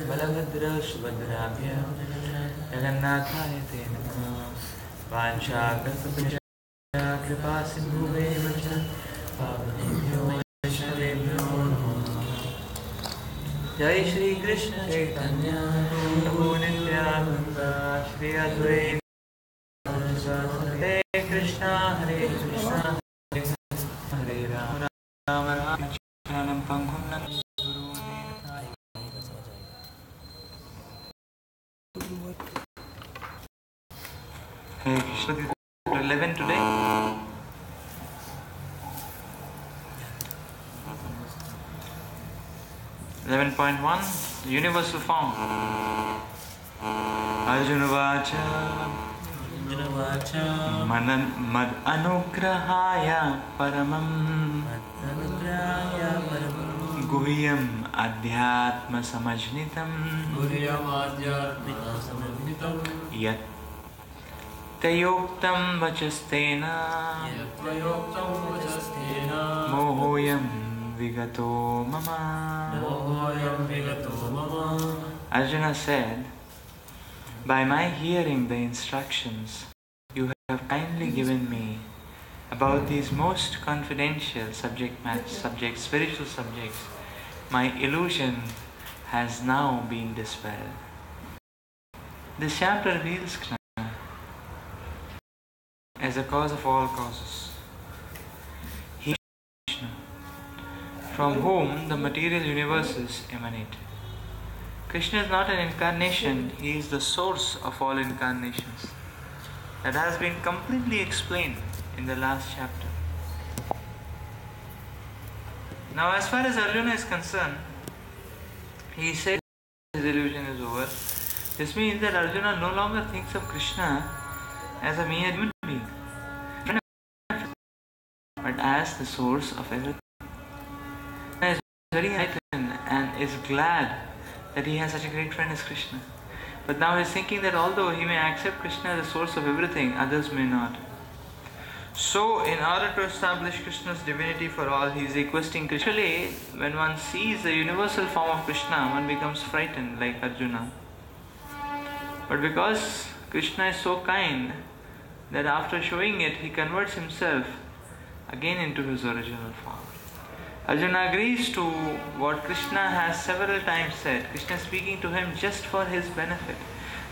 Balabhadra Subhadrabhya Jagannathaya Te Namah Vanchakalpatarubhyascha Kripa Sindhubheva Cha Pavanebhyo Vaishnavebhyo Namo Jai Shri Krishna Chaitanya Prabhu Nityananda Shri Advaita Hare Krishna Hare Krishna Hare Rama Rama Rama Charanam Pankham Hare Krishna. 11 today. 11.1 Universal Form. Arjuna Vacha Mad Anugrahaya Paramam Guhyam Adhyatma Samajnitam Yat Tayoktam Vachastena Mohoyam Vigato Mama. Arjuna said, by my hearing the instructions you have kindly given me about these most confidential subjects, spiritual subjects, my illusion has now been dispelled. This chapter reveals Krishna as the cause of all causes. He is Krishna, from whom the material universes emanate. Krishna is not an incarnation, he is the source of all incarnations. That has been completely explained in the last chapter. Now, as far as Arjuna is concerned, he said his illusion is over. This means that Arjuna no longer thinks of Krishna as a mere human being, but as the source of everything. He is very enlightened and is glad that he has such a great friend as Krishna. But now he is thinking that although he may accept Krishna as the source of everything, others may not. So, in order to establish Krishna's divinity for all, he is requesting Krishna. Actually, when one sees the universal form of Krishna, one becomes frightened like Arjuna. But because Krishna is so kind, that after showing it, he converts himself again into his original form. Arjuna agrees to what Krishna has several times said. Krishna is speaking to him just for his benefit.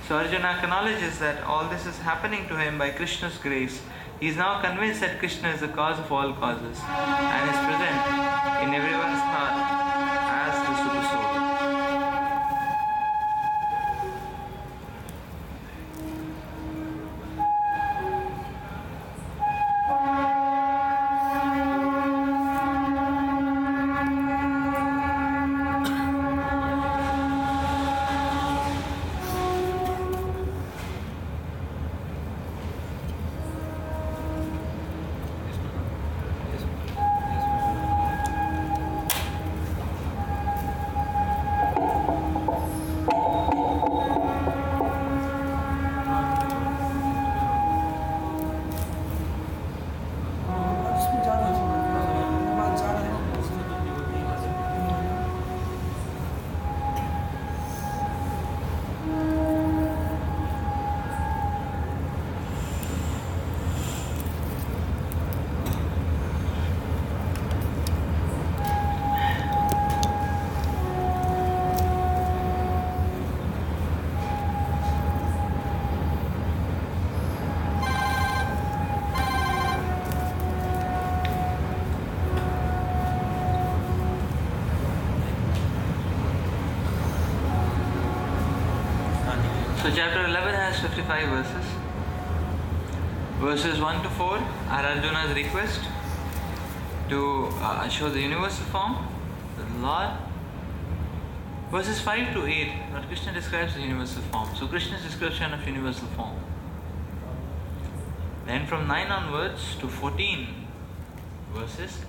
So Arjuna acknowledges that all this is happening to him by Krishna's grace. He is now convinced that Krishna is the cause of all causes and is present in everyone's heart as the Super Soul. So chapter 11 has 55 verses. Verses 1 to 4 are Arjuna's request to show the universal form, the Lord. Verses 5 to 8, Lord Krishna describes the universal form. So Krishna's description of universal form. Then from 9 onwards to 14 verses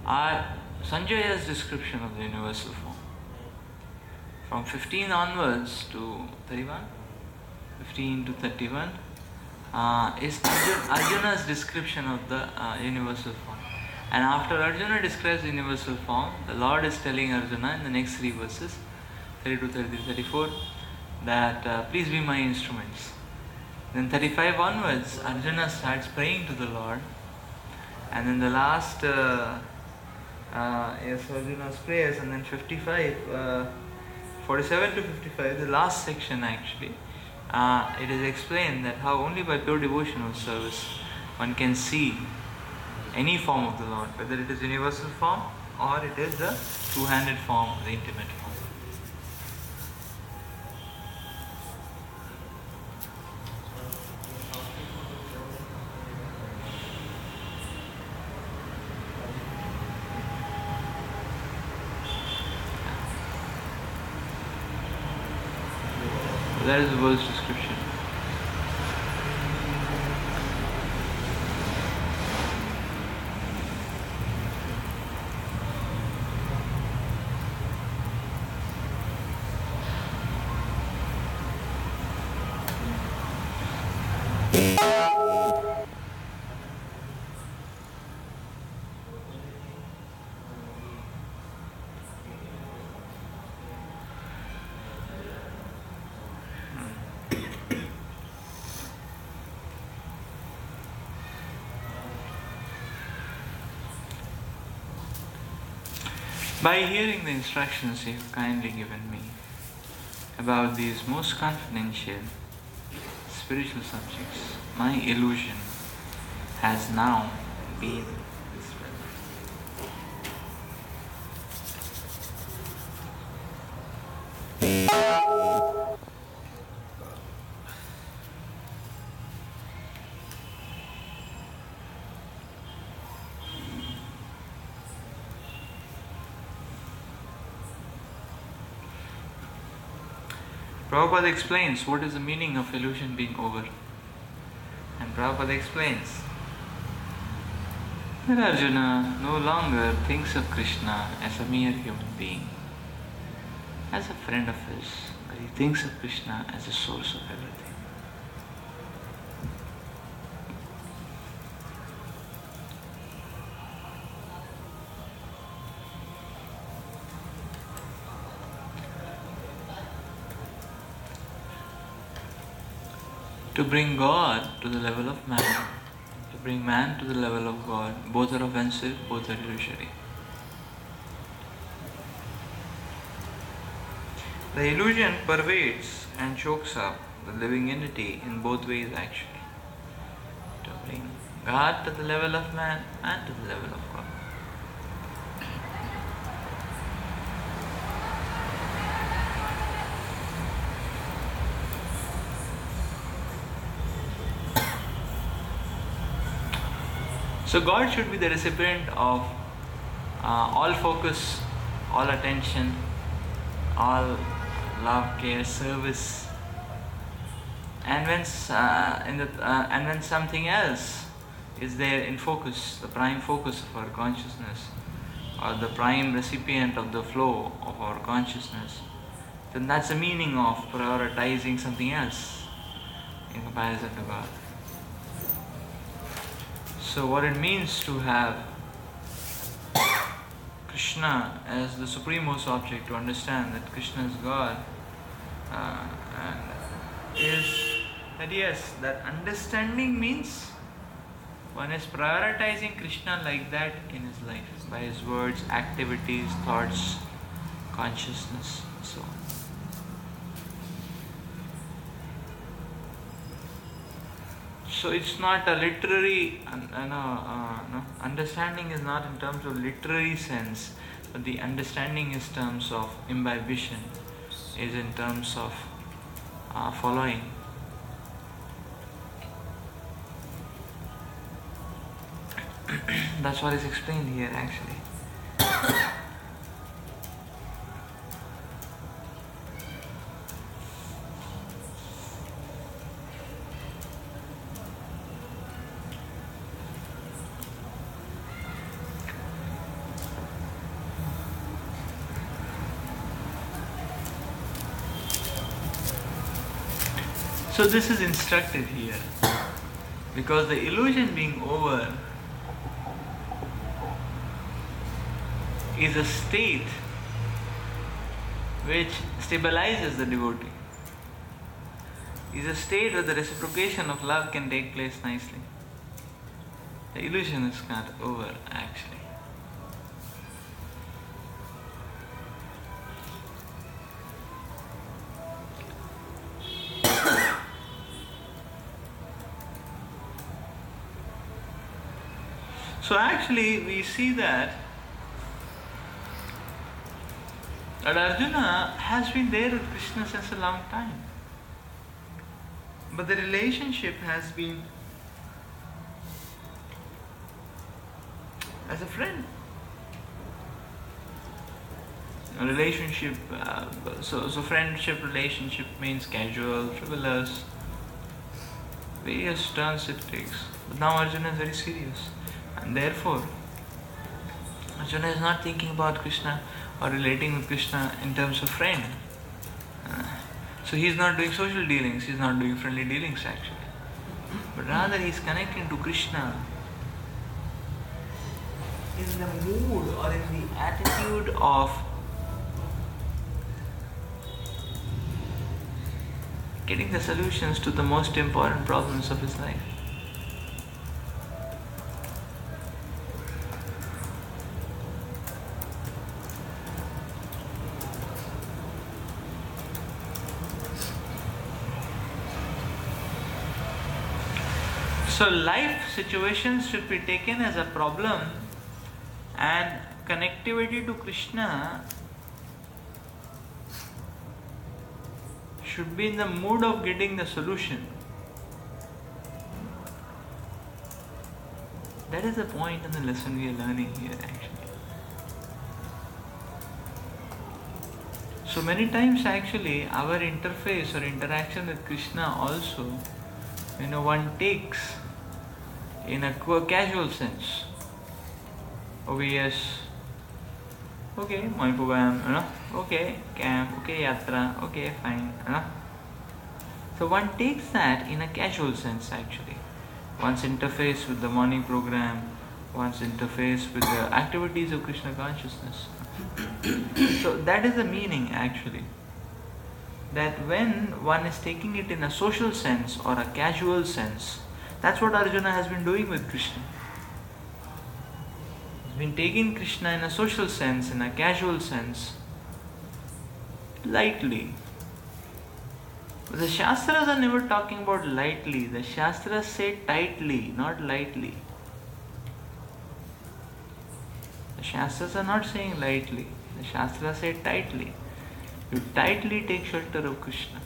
are Sanjaya's description of the universal form. from 15 onwards to 31, 15 to 31, is Arjuna's description of the universal form. And after Arjuna describes the universal form, the Lord is telling Arjuna in the next 3 verses, 32, 33, 34, that please be my instruments. Then 35 onwards, Arjuna starts praying to the Lord. And then the last is Arjuna's prayers. And then 47 to 55, the last section actually, it is explained that how only by pure devotional service one can see any form of the Lord, whether it is universal form or it is the two-handed form, the intimate form. That is the verse description. By hearing the instructions you have kindly given me about these most confidential spiritual subjects, my illusion has now been dispelled. Prabhupada explains what is the meaning of illusion being over. And Prabhupada explains that Arjuna no longer thinks of Krishna as a mere human being, as a friend of his, but he thinks of Krishna as the source of everything. To bring God to the level of man, to bring man to the level of God, both are offensive, both are illusory. The illusion pervades and chokes up the living entity in both ways actually. To bring God to the level of man and to the level of God. So God should be the recipient of all focus, all attention, all love, care, service. And when something else is there in focus, the prime focus of our consciousness, or the prime recipient of the flow of our consciousness, then that's the meaning of prioritizing something else in comparison to God. So what it means to have Krishna as the supremest object, to understand that Krishna is God, is that yes, that understanding means one is prioritizing Krishna like that in his life, by his words, activities, thoughts, consciousness, and so on. So it's not a literary, understanding is not in terms of literary sense, but the understanding is terms of imbibition, is in terms of following. That's what is explained here actually. So this is instructed here. Because the illusion being over is a state which stabilizes the devotee. Is a state where the reciprocation of love can take place nicely. The illusion is not over actually. So actually we see that Arjuna has been there with Krishna since a long time. But the relationship has been as a friend. A relationship, so friendship, relationship means casual, frivolous, various turns it takes. But now Arjuna is very serious. And therefore, Arjuna is not thinking about Krishna or relating with Krishna in terms of friend. So he is not doing social dealings, he is not doing friendly dealings actually. But rather he is connecting to Krishna in the mood or in the attitude of getting the solutions to the most important problems of his life. So life situations should be taken as a problem and connectivity to Krishna should be in the mood of getting the solution. That is the point in the lesson we are learning here actually. So many times actually our interface or interaction with Krishna also, one takes in a casual sense. Okay, yes. Okay, my program, okay, camp, okay, yatra, okay, fine, So one takes that in a casual sense actually. One's interface with the morning program, one's interface with the activities of Krishna consciousness. So that is the meaning actually. That when one is taking it in a social sense or a casual sense, that's what Arjuna has been doing with Krishna. He's been taking Krishna in a social sense, in a casual sense, lightly. But the Shastras are never talking about lightly. The Shastras say tightly, not lightly. The Shastras are not saying lightly. The Shastras say tightly. You tightly take shelter of Krishna.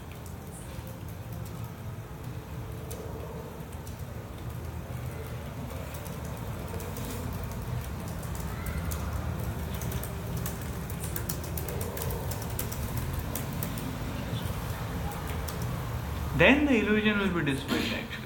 Then the illusion will be dispelled actually.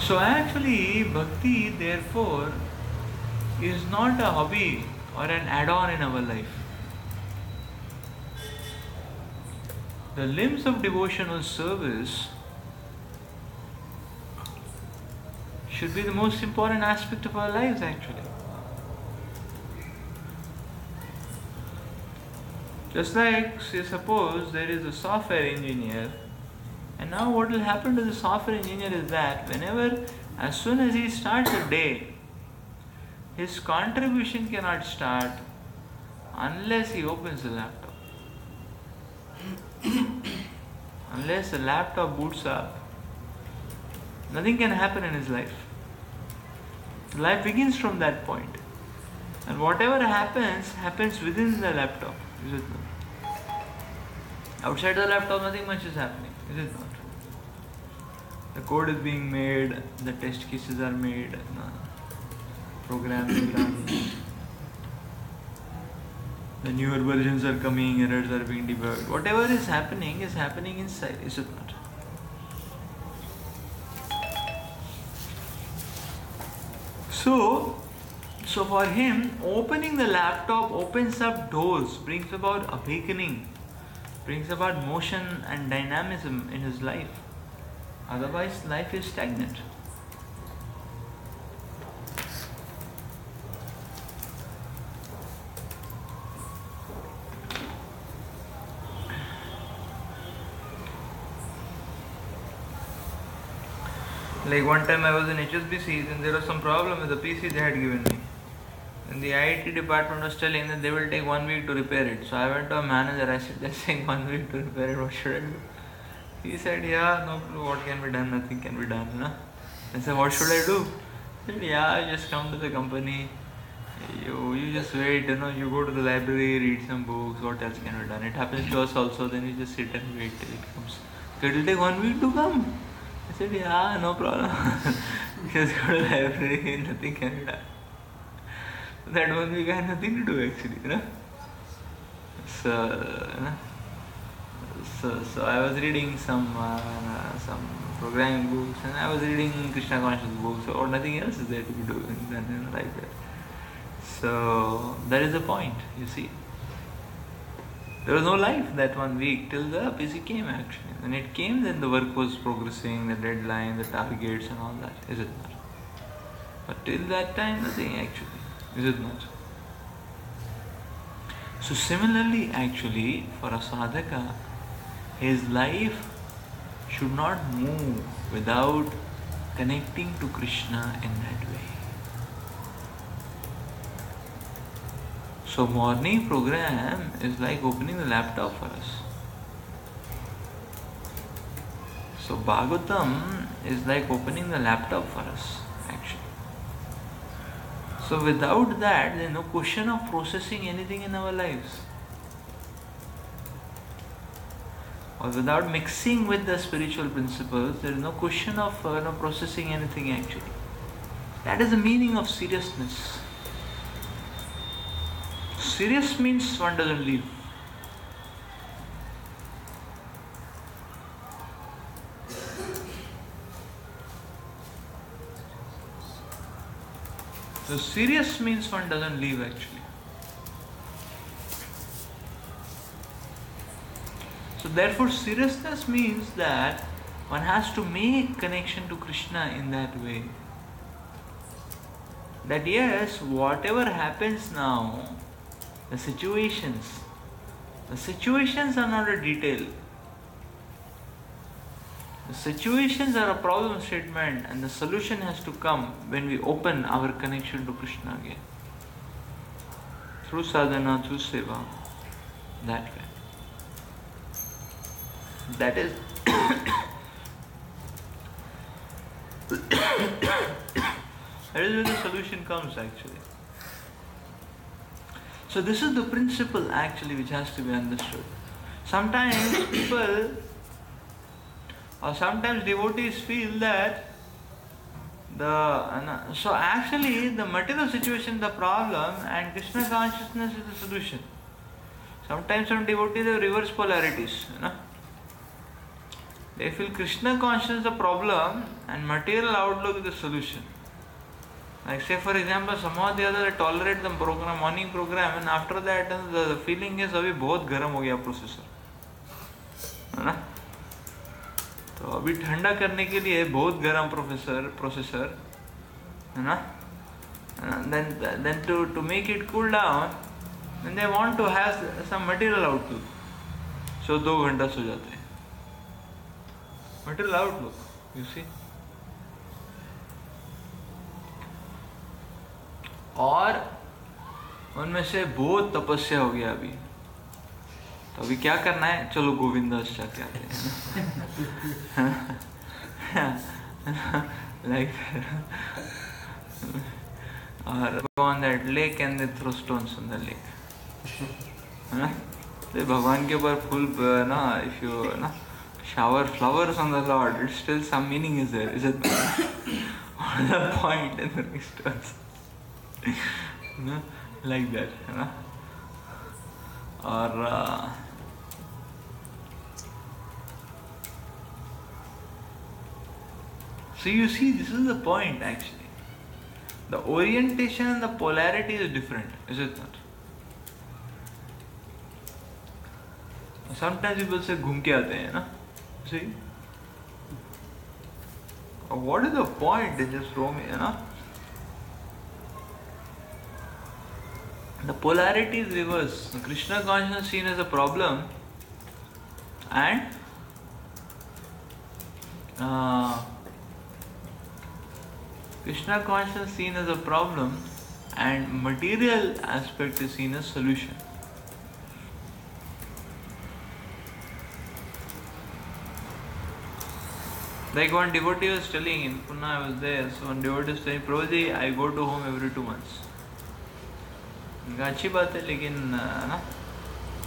So actually, bhakti therefore is not a hobby or an add-on in our life. The limbs of devotional service should be the most important aspect of our lives actually. Just like, say, suppose there is a software engineer, and now what will happen to the software engineer is that as soon as he starts a day, his contribution cannot start unless he opens the laptop. Unless the laptop boots up, nothing can happen in his life. Life begins from that point. And whatever happens within the laptop. Is it not? Outside the laptop, nothing much is happening. Is it not? The code is being made, the test cases are made, programs are run. The newer versions are coming, errors are being debugged. Whatever is happening inside, is it not? So for him, opening the laptop opens up doors, brings about awakening, brings about motion and dynamism in his life. Otherwise, life is stagnant. Like one time I was in HSBC, and there was some problem with the PC they had given me. And the IT department was telling that they will take 1 week to repair it. So I went to a manager, I said, they're saying 1 week to repair it, what should I do? He said, yeah, no clue, what can be done, nothing can be done. No? I said, what should I do? He said, yeah, just come to the company, you just wait, you go to the library, read some books, what else can be done? It happens to us also, then you just sit and wait till it comes. So it will take 1 week to come. I said, yeah, no problem. Just go to the library, nothing can be done. That 1 week I had nothing to do actually, So I was reading some programming books, and I was reading Krishna conscious books, or nothing else is there to be doing like that. So that is the point, you see. There was no life that 1 week till the PC came actually. When it came, then the work was progressing, the deadline, the targets and all that, is it not? But till that time, nothing actually, is it not? So similarly actually, for a sadhaka, his life should not move without connecting to Krishna in that way. So morning program is like opening the laptop for us. So Bhagavatam is like opening the laptop for us actually. So without that, there is no question of processing anything in our lives. Or without mixing with the spiritual principles, there is no question of processing anything actually. That is the meaning of seriousness. Serious means one doesn't leave. So serious means one doesn't leave actually. So therefore seriousness means that one has to make connection to Krishna in that way. That yes, whatever happens now, the situations are not a detail. The situations are a problem statement, and the solution has to come when we open our connection to Krishna again. Through sadhana, through seva, that way. That is that is where the solution comes actually. So this is the principle actually which has to be understood. Sometimes people or sometimes devotees feel that so actually the material situation is the problem and Krishna consciousness is the solution. Sometimes some devotees have reverse polarities. They feel Krishna consciousness is the problem and material outlook is the solution. Like say for example, somehow the other tolerate the program, morning program, and after that the feeling is अभी बहुत गर्म हो गया processor, है ना? तो अभी ठंडा करने के लिए बहुत गर्म प्रोसेसर, है ना? Then to make it cool down, then they want to have some material outlook. So 2 घंटा सो जाते हैं. Material outlook, you see. और उनमें से बहुत तपस्या हो गया अभी, तो अभी क्या करना है, चलो गोविंदाष्टक कहते हैं like or go on that lake and they throw stones on the lake, है ना? तो भगवान के ऊपर फूल ना, if you ना shower flowers on the Lord, it's still some meaning is there, is it not? What is the point in the next verse? Like that, है ना? or so you see, this is the point actually. The orientation and the polarity is different, is it not? Sometimes people say घूम के आते हैं ना. See, what is the point in just roaming, you know? The polarity is reverse. The Krishna consciousness is seen as a problem, and Krishna consciousness is seen as a problem, and material aspect is seen as solution. Like one devotee was telling in Pune, I was there, so one devotee was saying, Prabhuji, I go to home every 2 months. अच्छी बात है, लेकिन ना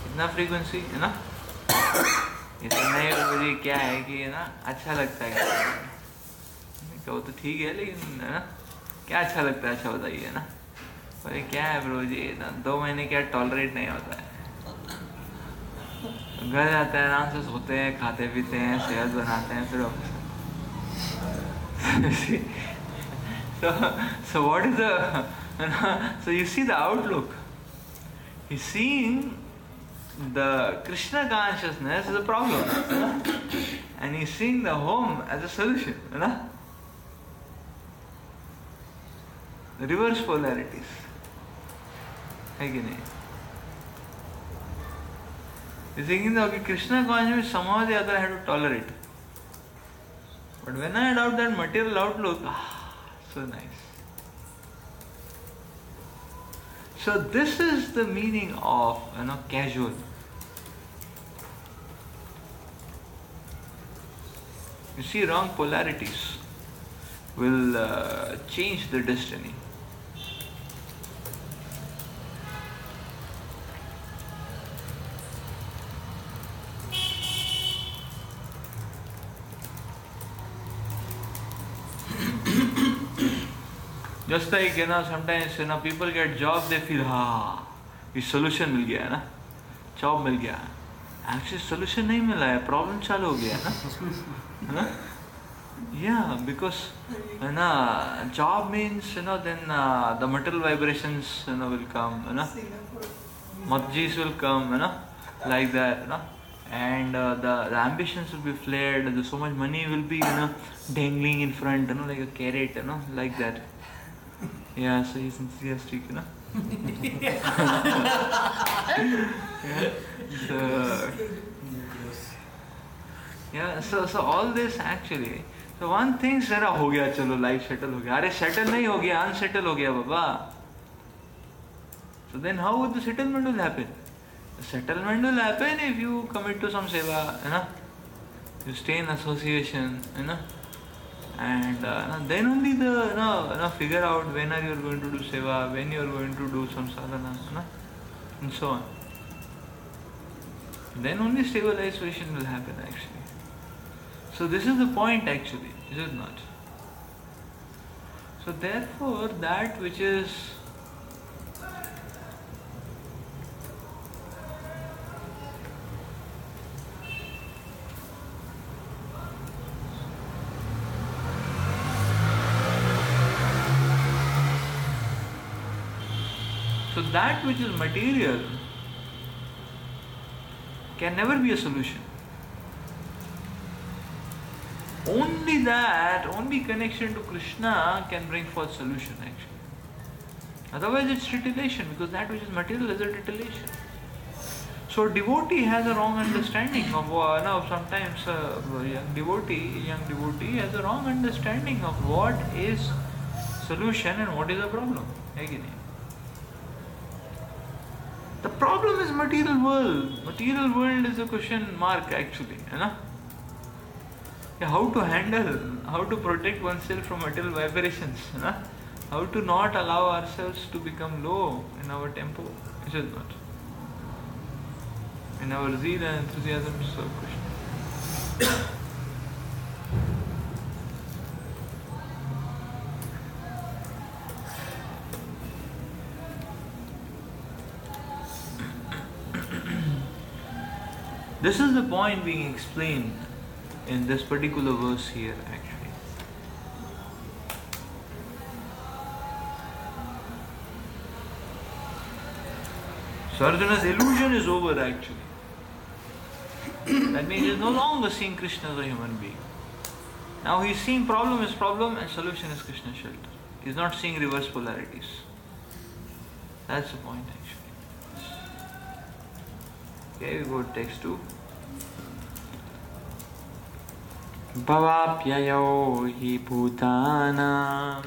इतना frequency है ना, इतना नहीं प्रभुजी, क्या है कि ना अच्छा लगता है, कहो तो ठीक है, लेकिन है ना क्या अच्छा लगता है, अच्छा बताइए ना. अरे क्या है प्रभुजी, ना 2 महीने क्या टॉलरेट नहीं होता है. घर जाते हैं, आराम से सोते हैं, खाते पीते हैं, सेहत बनाते हैं, फिर so what is the so you see the outlook. He's seeing the Krishna consciousness as a problem, and he's seeing the home as a solution. The reverse polarities. Again, he's thinking that okay, Krishna consciousness somehow or the other I have to tolerate. But when I adopt that material outlook, so nice. So this is the meaning of casual. You see, wrong polarities will change the destiny. Just like sometimes people get job, they feel इस solution मिल गया है ना, job मिल गया. Actually solution नहीं मिला है, problem चालू हो गया है ना. Yeah, because job means then the material vibrations will come, matjis will come, like that, and the ambitions will be flared. So much money will be dangling in front, like a carrot, like that. Yeah, so he's enthusiastic, yeah. So all this actually. So one thing जरा हो गया, चलो life settle हो गया. अरे settle नहीं हो गया, unsettle हो गया बाबा. So then how would the settlement will happen? The settlement will happen if you commit to some seva, you stay in association, and then only the figure out when are you going to do seva, when you are going to do some sadhana, and so on. Then only stabilization will happen actually. So this is the point actually, is it not? So therefore that which is material can never be a solution. Only connection to Krishna can bring forth solution actually. Otherwise it's titillation, because that which is material is a titillation. So devotee has a wrong understanding of sometimes young devotee has a wrong understanding of what is solution and what is a problem. Again. The problem is material world. Material world is a question mark actually. How to handle, how to protect oneself from material vibrations, how to not allow ourselves to become low in our tempo, is it not? In our zeal and enthusiasm to serve Krishna. This is the point being explained in this particular verse here actually. So Arjuna's illusion is over actually. That means he is no longer seeing Krishna as a human being. Now he is seeing problem is problem and solution is Krishna's shelter. He is not seeing reverse polarities. That's the point actually. Okay, we go to text 2. Bhavapyayo hi bhutanam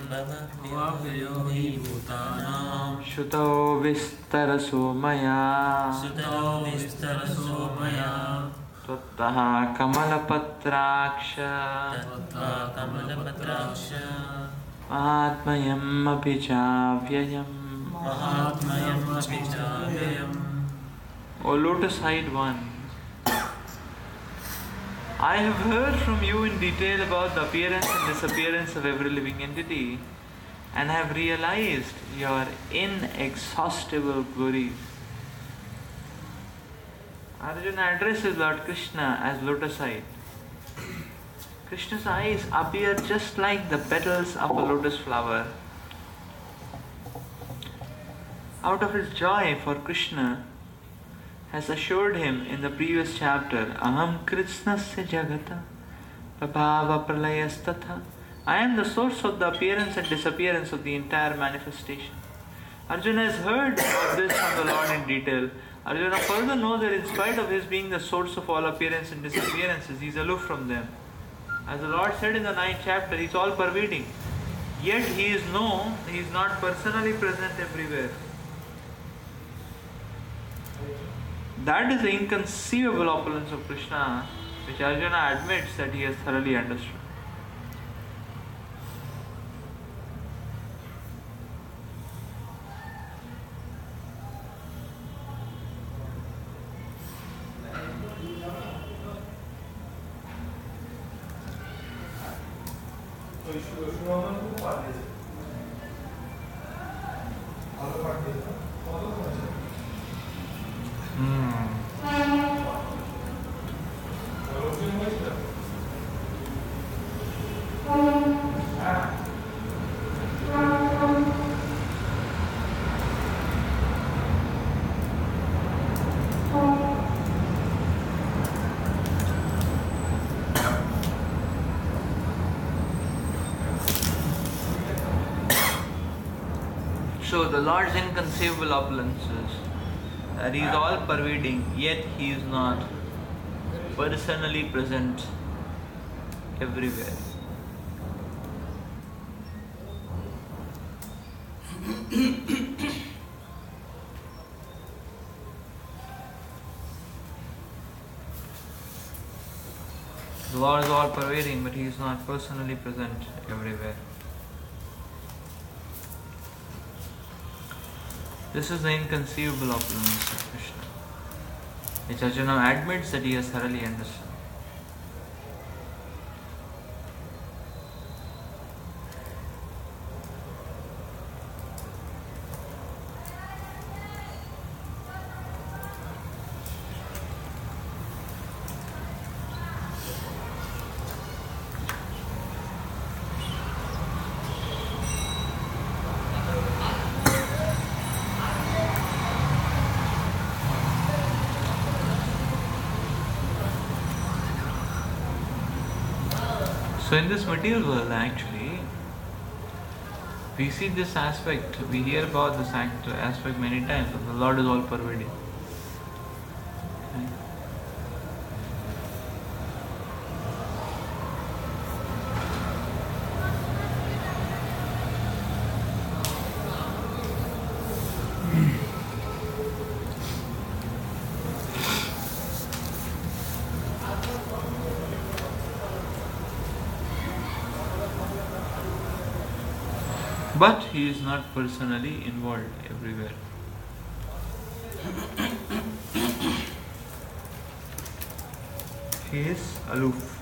Shuto vistaraso maya Tvattaha kamalapatraksha Mahatmayam abhijavyayam. O lotus-eyed one, I have heard from you in detail about the appearance and disappearance of every living entity and have realized your inexhaustible glories. Arjuna addresses Lord Krishna as lotus-eyed. Krishna's eyes appear just like the petals of a lotus flower. Out of his joy for Krishna has assured him in the previous chapter, Aham Krishnasya Jagata Prabhava Pralayasthatha. I am the source of the appearance and disappearance of the entire manifestation. Arjuna has heard of this from the Lord in detail. Arjuna further knows that in spite of his being the source of all appearance and disappearances, he is aloof from them. As the Lord said in the 9th chapter, he is all pervading. Yet he is not personally present everywhere. That is the inconceivable opulence of Krishna, which Arjuna admits that he has thoroughly understood. So the Lord's inconceivable opulence is that He is all pervading, yet He is not personally present everywhere. The Lord is all pervading, but He is not personally present everywhere. This is the inconceivable opulence of Krishna, which Arjuna admits that he has thoroughly understood. So in this material world actually, we see this aspect, we hear about this aspect many times, that the Lord is all pervading. Okay. But he is not personally involved everywhere. He is aloof.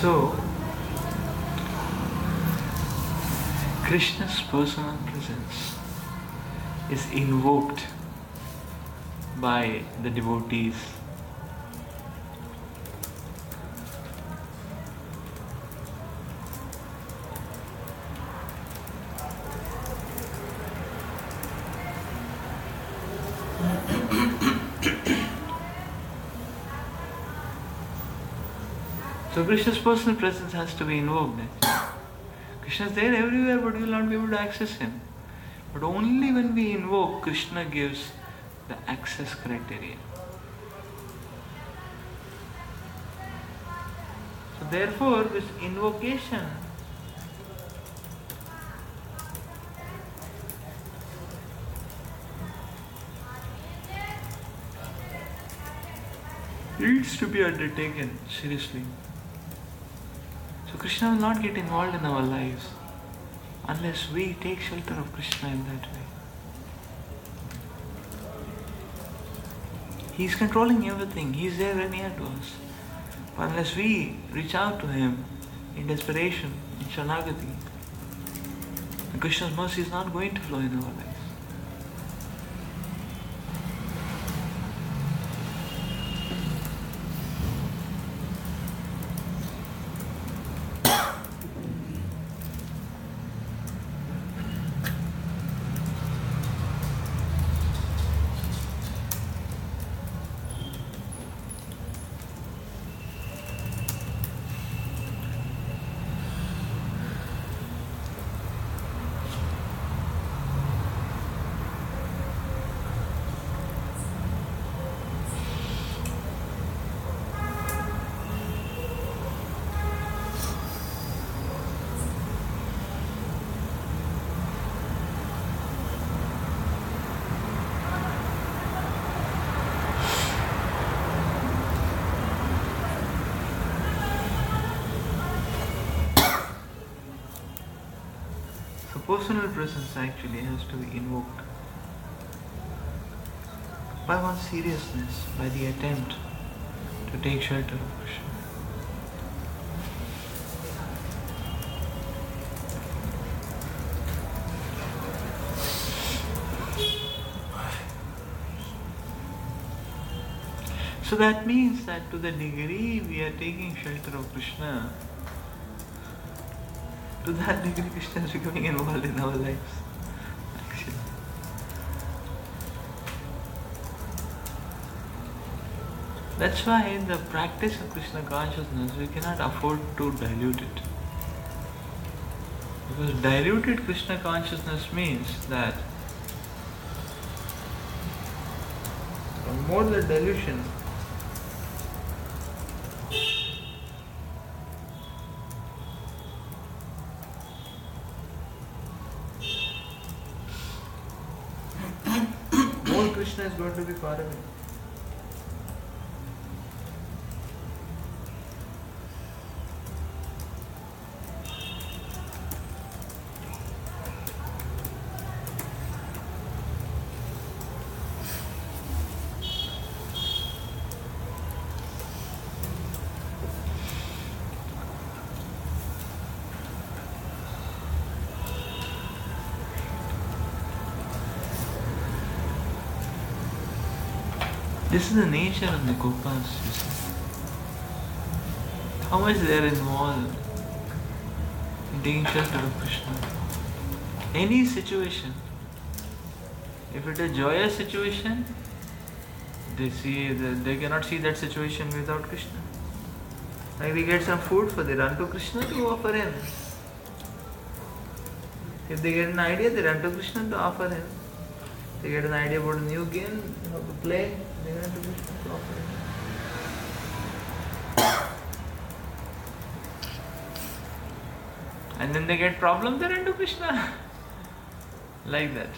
So, Krishna's personal presence is invoked by the devotees. So Krishna's personal presence has to be invoked. Krishna is there everywhere, but you will not be able to access him. But only when we invoke, Krishna gives the access criteria. So therefore, this invocation needs to be undertaken seriously. So Krishna will not get involved in our lives unless we take shelter of Krishna in that way. He is controlling everything. He is there very near to us. But unless we reach out to him in desperation, in Shanagati, Krishna's mercy is not going to flow in our lives. Personal presence actually has to be invoked by one's seriousness, by the attempt to take shelter of Krishna. So that means that to the degree we are taking shelter of Krishna, to that degree Krishna is becoming involved in our lives. Actually. That's why in the practice of Krishna consciousness we cannot afford to dilute it. Because diluted Krishna consciousness means that the more the dilution, Krishna is going to be far away. This is the nature of the Gopas, you see. How much they are involved in taking shelter of Krishna. Any situation, if it is a joyous situation, they cannot see that situation without Krishna. Like they get some food for, they run to Krishna to offer him. If they get an idea, they run to Krishna to offer him. They get an idea about a new game, how to play, they run to Krishna to offer him. And then they get problems, they run to Krishna. Like that.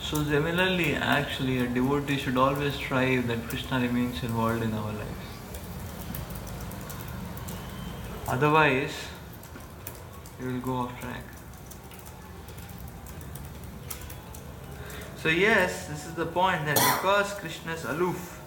So similarly, actually, a devotee should always strive that Krishna remains involved in our lives. Otherwise, we will go off track. So yes, this is the point, that because Krishna is aloof,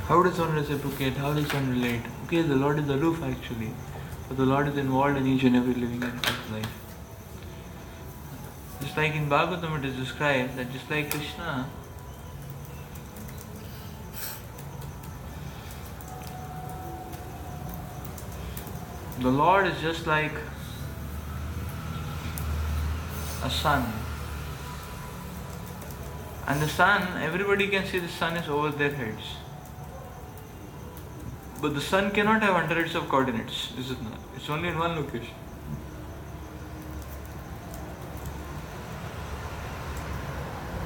how does one reciprocate? How does one relate? Okay, the Lord is aloof actually, but the Lord is involved in each and every living entity's life. Just like in Bhagavatam it is described that just like Krishna, the Lord is just like a sun. And the sun, everybody can see the sun is over their heads. But the sun cannot have hundreds of coordinates, is it not? It's only in one location.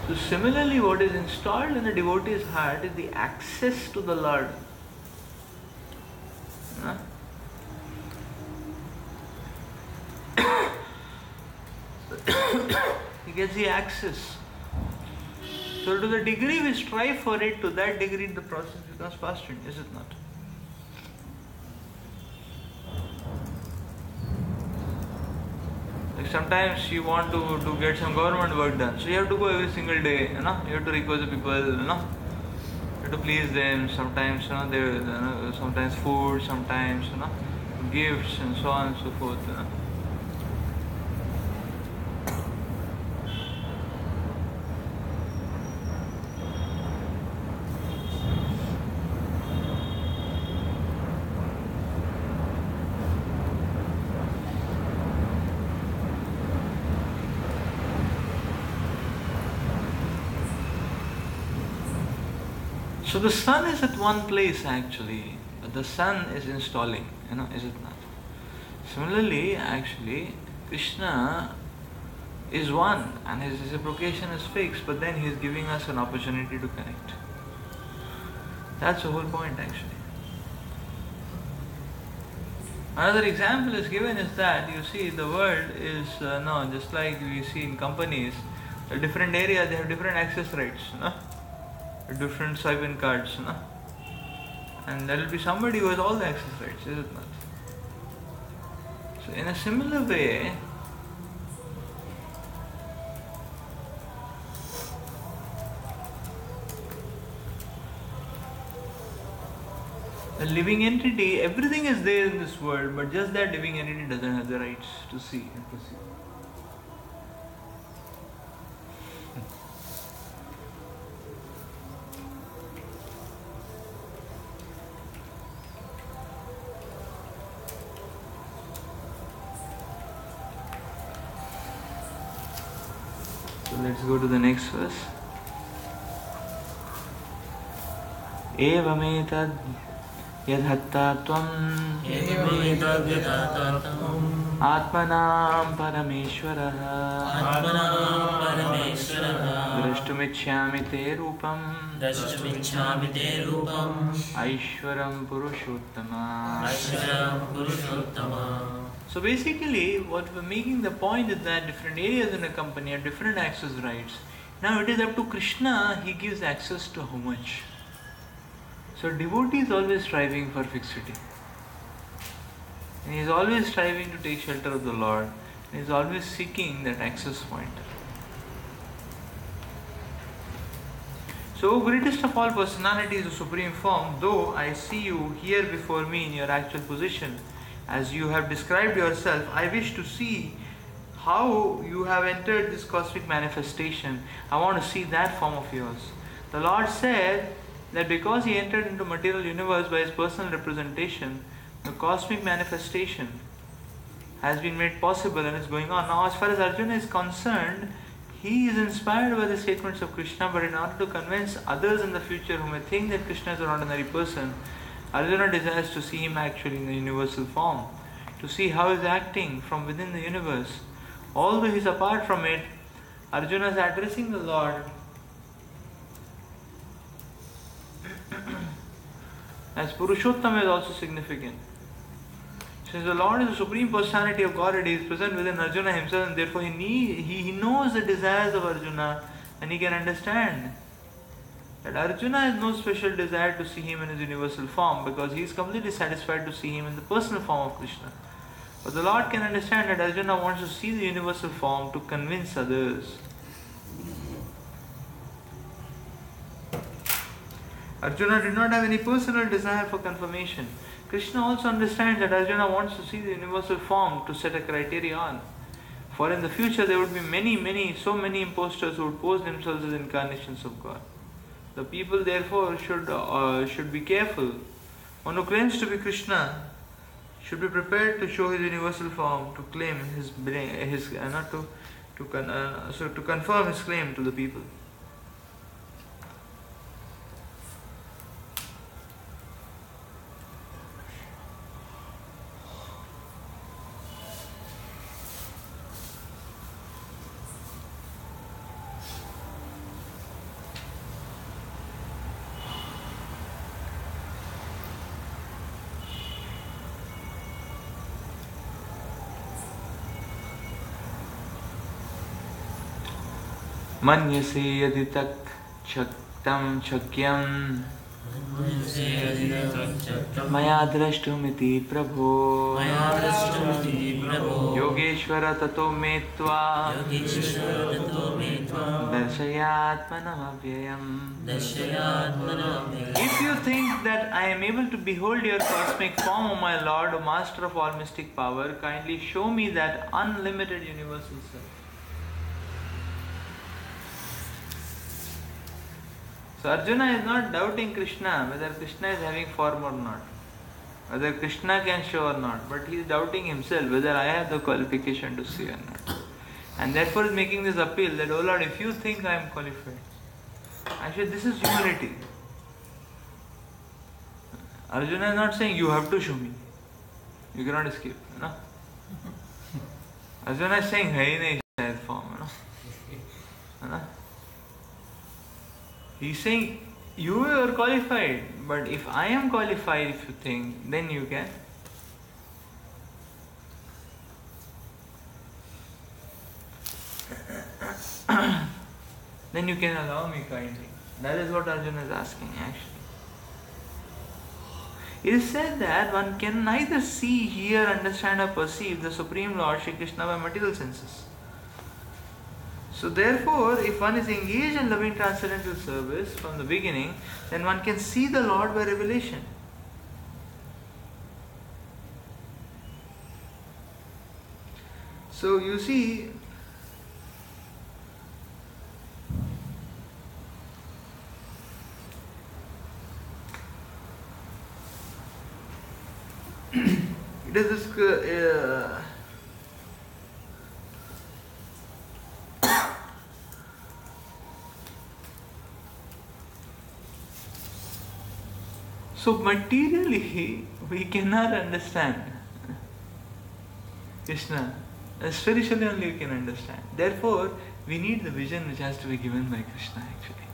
So similarly, what is installed in a devotee's heart is the access to the Lord. Huh? He gets the access. So to the degree we strive for it, to that degree the process becomes faster, is it not? Like sometimes you want to get some government work done, so you have to go every single day, you have to request the people, you have to please them. Sometimes, sometimes food, sometimes, gifts and so on and so forth. So the sun is at one place actually, but the sun is installing, is it not? Similarly, actually, Krishna is one and his reciprocation is fixed, but then he is giving us an opportunity to connect. That's the whole point actually. Another example is given is that, you see, the world is, just like we see in companies, a different area, they have different access rights, different swipe-in cards, and there will be somebody who has all the access rights, is it not? So in a similar way, a living entity, everything is there in this world, but just that living entity doesn't have the rights to see and perceive. Let's go to the next verse. Evametad yadhatta tvam atmanam parameshwaraha drashtumichyami te rupam aishwaram purushottama. So basically, what we're making the point is that different areas in a company have different access rights. Now it is up to Krishna, he gives access to how much. So devotee is always striving for fixity. And he is always striving to take shelter of the Lord. And he is always seeking that access point. So, O greatest of all personalities, the Supreme Form, though I see you here before me in your actual position, as you have described yourself, I wish to see how you have entered this cosmic manifestation. I want to see that form of yours. The Lord said that because he entered into material universe by his personal representation, the cosmic manifestation has been made possible and is going on. Now as far as Arjuna is concerned, he is inspired by the statements of Krishna, but in order to convince others in the future who may think that Krishna is an ordinary person, Arjuna desires to see him actually in the universal form, to see how he is acting from within the universe. Although he is apart from it, Arjuna is addressing the Lord as Purushottam is also significant. Since the Lord is the Supreme Personality of Godhead, He is present within Arjuna himself, and therefore he knows the desires of Arjuna, and he can understand that Arjuna has no special desire to see him in his universal form, because he is completely satisfied to see him in the personal form of Krishna. But the Lord can understand that Arjuna wants to see the universal form to convince others. Arjuna did not have any personal desire for confirmation. Krishna also understands that Arjuna wants to see the universal form to set a criterion. For in the future there would be so many impostors who would pose themselves as incarnations of God. The people therefore should be careful. One who claims to be Krishna should be prepared to show his universal form, to claim to confirm his claim to the people. मन्यसे यदि तत् शक्तं शक्यं मया द्रष्टुमिति प्रभो योगेश्वर ततो मे त्वां दर्शयात्मनमव्ययम्. If you think that I am able to behold your cosmic form, O my Lord, O Master of all mystic power, kindly show me that unlimited universal self. So Arjuna is not doubting Krishna, whether Krishna is having form or not, whether Krishna can show or not, but he is doubting himself, whether I have the qualification to see or not. And therefore is making this appeal that, oh Lord, if you think I am qualified, actually this is humility. Arjuna is not saying you have to show me, you cannot escape, you know. Arjuna is saying, hey, nahi shayad form, you know. He is saying, you are qualified, but if I am qualified, if you think, then you can. Then you can allow me kindly. That is what Arjuna is asking actually. It is said that one can neither see, hear, understand or perceive the Supreme Lord Shri Krishna by material senses. So therefore, if one is engaged in loving transcendental service from the beginning, then one can see the Lord by revelation. So you see, it is this so materially we cannot understand Krishna. Spiritually only we can understand. Therefore, we need the vision which has to be given by Krishna actually.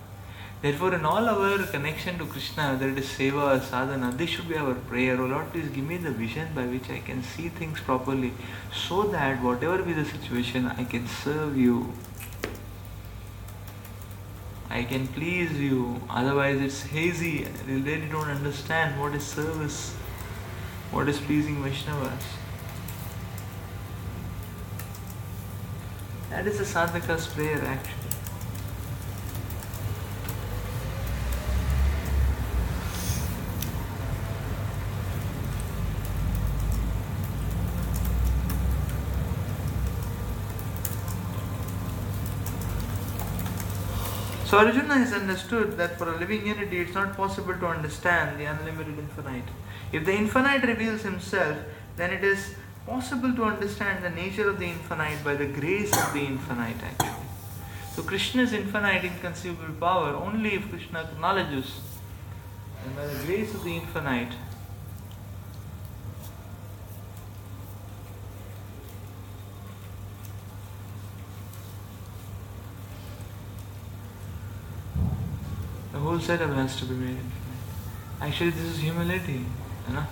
Therefore, in all our connection to Krishna, whether it is seva or sadhana, this should be our prayer. Oh Lord, please give me the vision by which I can see things properly, so that whatever be the situation, I can serve you. I can please you. Otherwise it's hazy. I really don't understand what is service, what is pleasing Vaishnavas. That is the sadhaka's prayer actually. So Arjuna has understood that for a living entity it is not possible to understand the unlimited infinite. If the infinite reveals himself, then it is possible to understand the nature of the infinite by the grace of the infinite actually. So Krishna's infinite inconceivable power, only if Krishna acknowledges, and by the grace of the infinite, the whole setup has to be made infinite. Actually, this is humility, you know.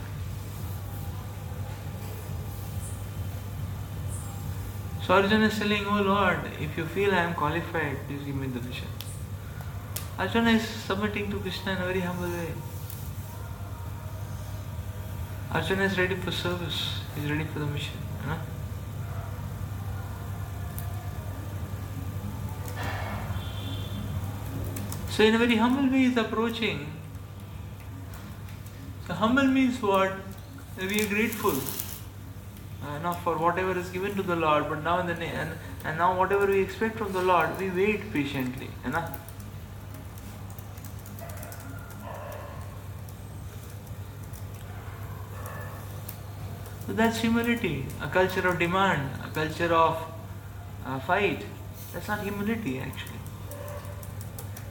So Arjuna is telling, "Oh Lord, if you feel I am qualified, please give me the mission." Arjuna is submitting to Krishna in a very humble way. Arjuna is ready for service. He is ready for the mission. You know? So in a very humble way he is approaching. So humble means what? We are grateful. Now for whatever is given to the Lord, but now and now whatever we expect from the Lord, we wait patiently. You know? So that's humility. A culture of demand, a culture of fight. That's not humility actually.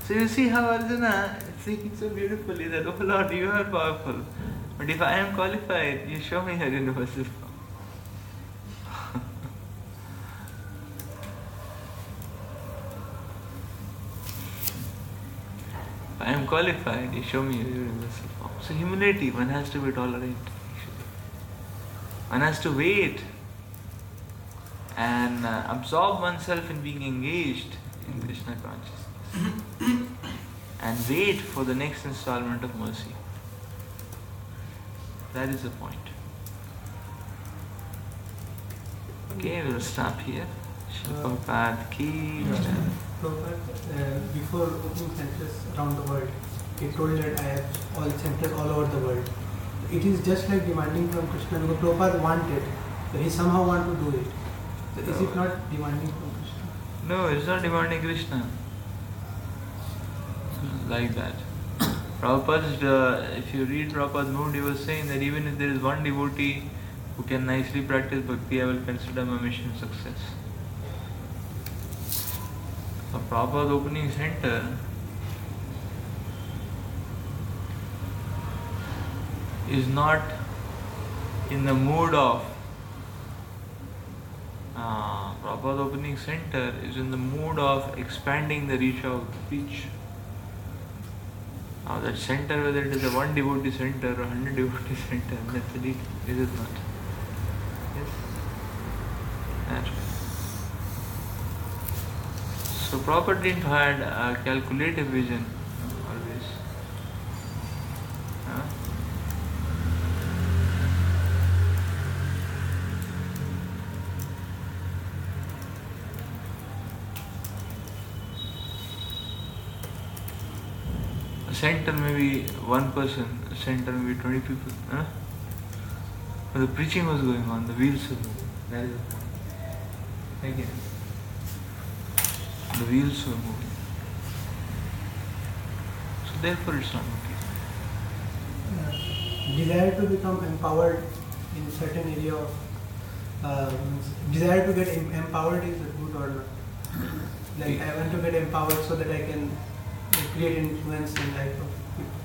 So you see how Arjuna is speaking so beautifully that, "Oh Lord, you are powerful, but if I am qualified, you show me your universal form." If I am qualified, you show me your universal form. So humility, one has to be tolerant actually. One has to wait and absorb oneself in being engaged in Krishna consciousness and wait for the next installment of mercy. That is the point. Okay, we'll stop here. Prabhupada ki jai. Prabhupada, before opening centers around the world, he told that I have all centers all over the world. It is just like demanding from Krishna, because Prabhupada wanted, so he somehow want to do it. So is it not demanding from Krishna? No, it's not demanding Krishna. Like that. Prabhupada, if you read Prabhupada's mood, he was saying that even if there is one devotee who can nicely practice bhakti, I will consider my mission success. So Prabhupada's opening center is not in the mood of Prabhupada's opening center is in the mood of expanding the reach. Now that center, whether it is a one devotee center or 100 devotee center, that's the detail, is it not? Yes. That's right. So Prabhupada didn't had a calculative vision always. A center may be one person, a center may be 20 people. But the preaching was going on, the wheels were moving. That is the point. Again. The wheels were moving. So therefore it's not okay. Desire to become empowered in certain area of desire to get empowered is good or not? Like I want to get empowered so that I can create influence in life of people.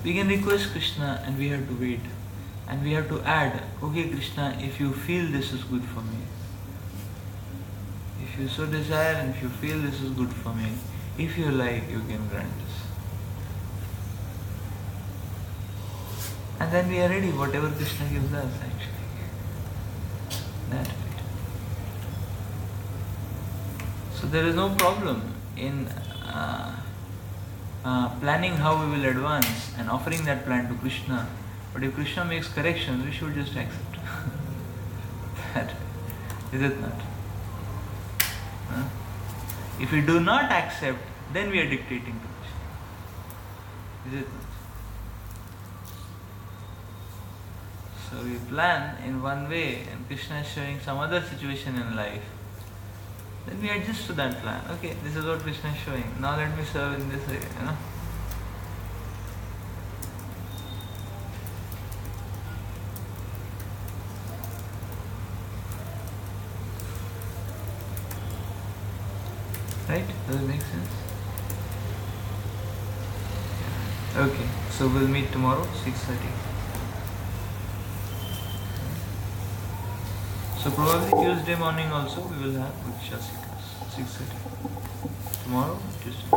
We can request Krishna and we have to wait. And we have to add, okay Krishna, if you feel this is good for me, if you so desire and if you feel this is good for me, if you like, you can grant this. And then we are ready, whatever Krishna gives us actually. That way. So there is no problem in planning how we will advance and offering that plan to Krishna. But if Krishna makes corrections, we should just accept. That way. Is it not? If we do not accept, then we are dictating to Krishna. Is it not? So we plan in one way and Krishna is showing some other situation in life. Then we adjust to that plan. Okay, this is what Krishna is showing. Now let me serve in this way, you know. Right? Does it make sense? Yeah. Okay, so we'll meet tomorrow, 6:30. So probably Tuesday morning also we will have Bhakti Shastri class, 6:30. Tomorrow, Tuesday.